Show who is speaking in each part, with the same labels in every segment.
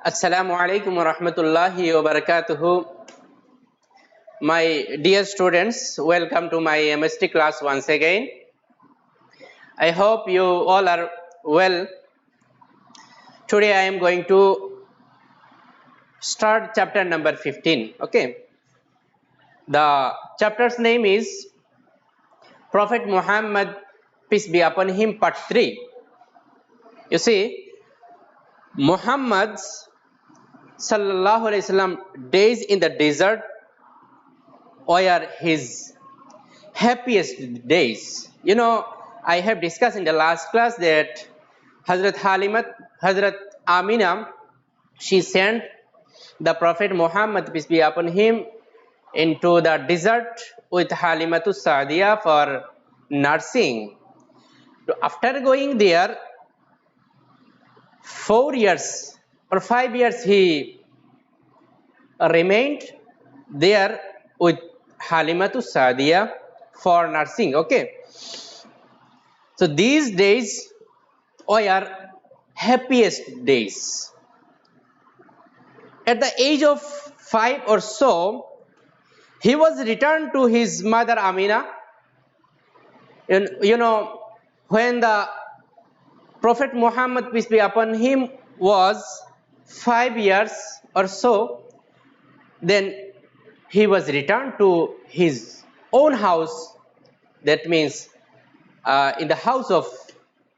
Speaker 1: Assalamu alaikum wa rahmatullahi wa barakatuhu. My dear students, welcome to my MST class once again. I hope you all are well. Today I am going to start chapter number 15. Okay. The chapter's name is Prophet Muhammad, peace be upon him, part 3. You see, Muhammad's sallallahu alaihi wasallam days in the desert were his happiest days. You know, I have discussed in the last class that Hazrat Amina, she sent the Prophet Muhammad, peace be upon him, into the desert with Halimatu Sa'diya for nursing. So after going there, 4 years or 5 years he remained there with Halimatu Sa'diya for nursing. Okay. So these days are happiest days. At the age of 5 or so, he was returned to his mother Amina. And you know, when the Prophet Muhammad, peace be upon him, was 5 years or so, then he was returned to his own house. That means in the house of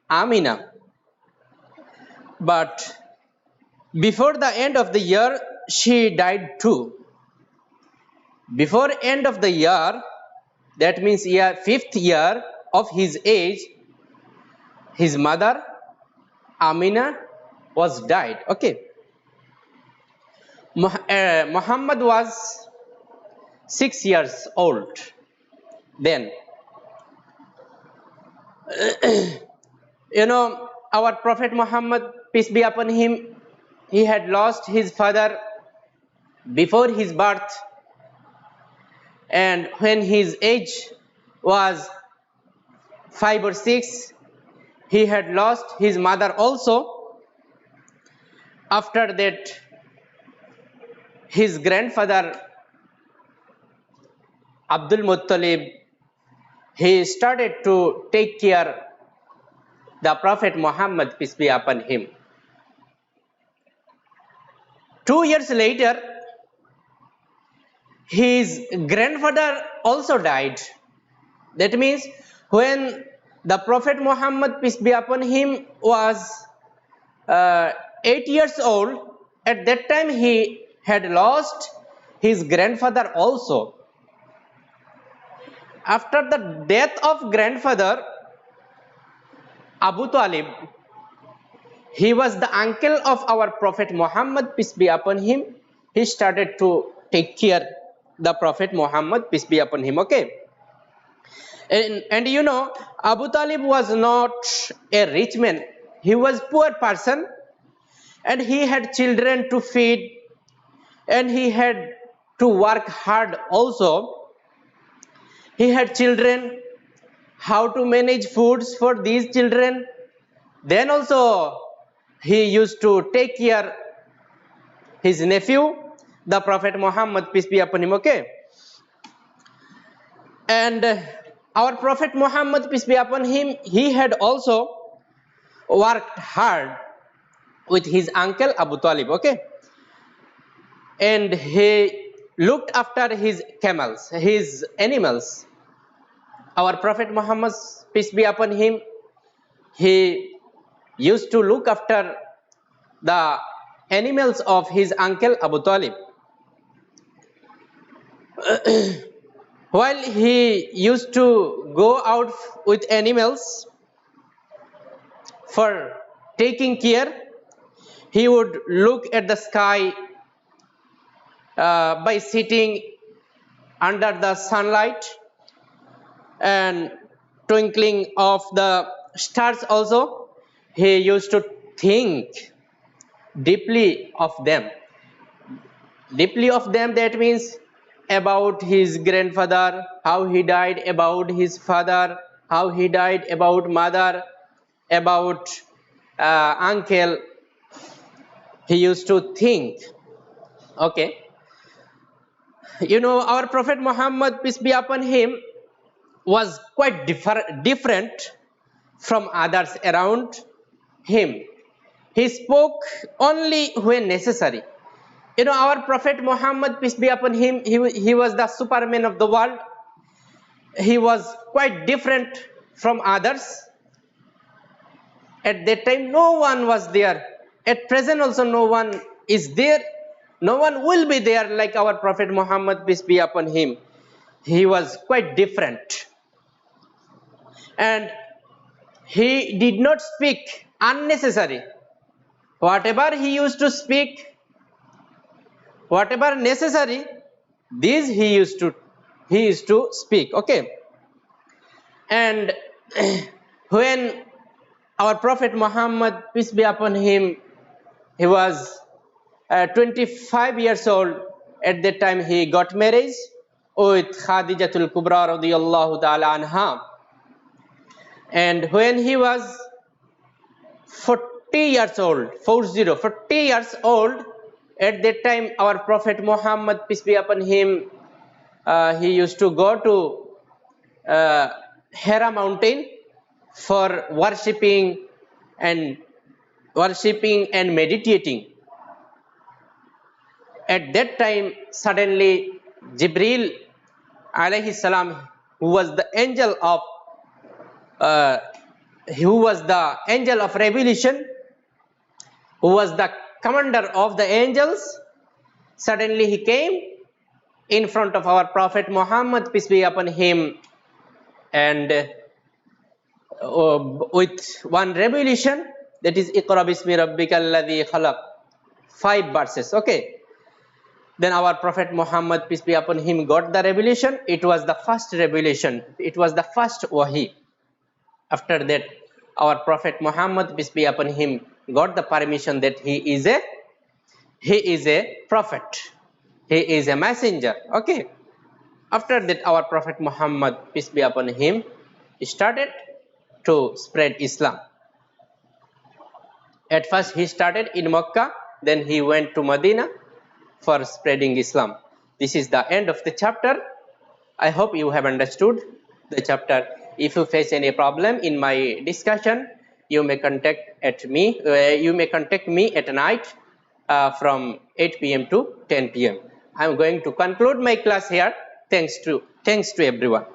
Speaker 1: Amina. But before the end of the year, she died too. Before end of the year, that means fifth year of his age, his mother Amina was died. Okay. Muhammad was 6 years old then. You know, our Prophet Muhammad, peace be upon him, he had lost his father before his birth, and when his age was 5 or 6, he had lost his mother also. After that, his grandfather Abdul Muttalib, he started to take care the Prophet Muhammad, peace be upon him. 2 years later, his grandfather also died. That means when the Prophet Muhammad, peace be upon him, was 8 years old, at that time he had lost his grandfather also. After the death of grandfather Abu Talib, he was the uncle of our Prophet Muhammad, peace be upon him. He started to take care the Prophet Muhammad, peace be upon him. Okay. And you know, Abu Talib was not a rich man. He was poor person, and he had children to feed, and he had to work hard also. He had children, how to manage foods for these children. Then also he used to take care his nephew, the Prophet Muhammad, peace be upon him. Okay. And our Prophet Muhammad, peace be upon him, he had also worked hard with his uncle Abu Talib. Okay. And he looked after his camels, his animals. Our Prophet Muhammad, peace be upon him, he used to look after the animals of his uncle Abu Talib. While he used to go out with animals for taking care, he would look at the sky by sitting under the sunlight and twinkling of the stars also. He used to think deeply of them. Deeply of them, that means about his grandfather, how he died, about his father, how he died, about mother, about uncle. He used to think. Okay. You know, our Prophet Muhammad, peace be upon him, was quite different from others around him. He spoke only when necessary. You know, our Prophet Muhammad, peace be upon him, he was the Superman of the world. He was quite different from others. At that time, no one was there. At present also, no one is there. No one will be there like our Prophet Muhammad, peace be upon him. He was quite different. And he did not speak unnecessary. Whatever he used to speak, whatever necessary, these he used to speak. Okay. And when our Prophet Muhammad, peace be upon him, he was 25 years old. At that time, he got married with Khadijatul Kubra radiyallahu ta'ala anha. And when he was 40 years old, 40 years old, at that time, our Prophet Muhammad, peace be upon him, he used to go to Hira mountain for worshipping and meditating. At that time, suddenly Jibril alayhi salam, who was the angel of revelation, who was the commander of the angels, suddenly he came in front of our Prophet Muhammad, peace be upon him, and with one revelation, that is Iqra bismi rabbikal ladhi khalaq, 5 verses. Okay. Then our Prophet Muhammad, peace be upon him, got the revelation. It was the first revelation. It was the first wahi. After that, our Prophet Muhammad, peace be upon him, got the permission that he is a prophet. He is a messenger. Okay. After that, our Prophet Muhammad, peace be upon him, started to spread Islam. At first, he started in Mecca. Then he went to Medina for spreading Islam. This is the end of the chapter. I hope you have understood the chapter. If you face any problem in my discussion, you may contact me. You may contact me at night from 8 p.m. to 10 p.m. I am going to conclude my class here. Thanks to everyone.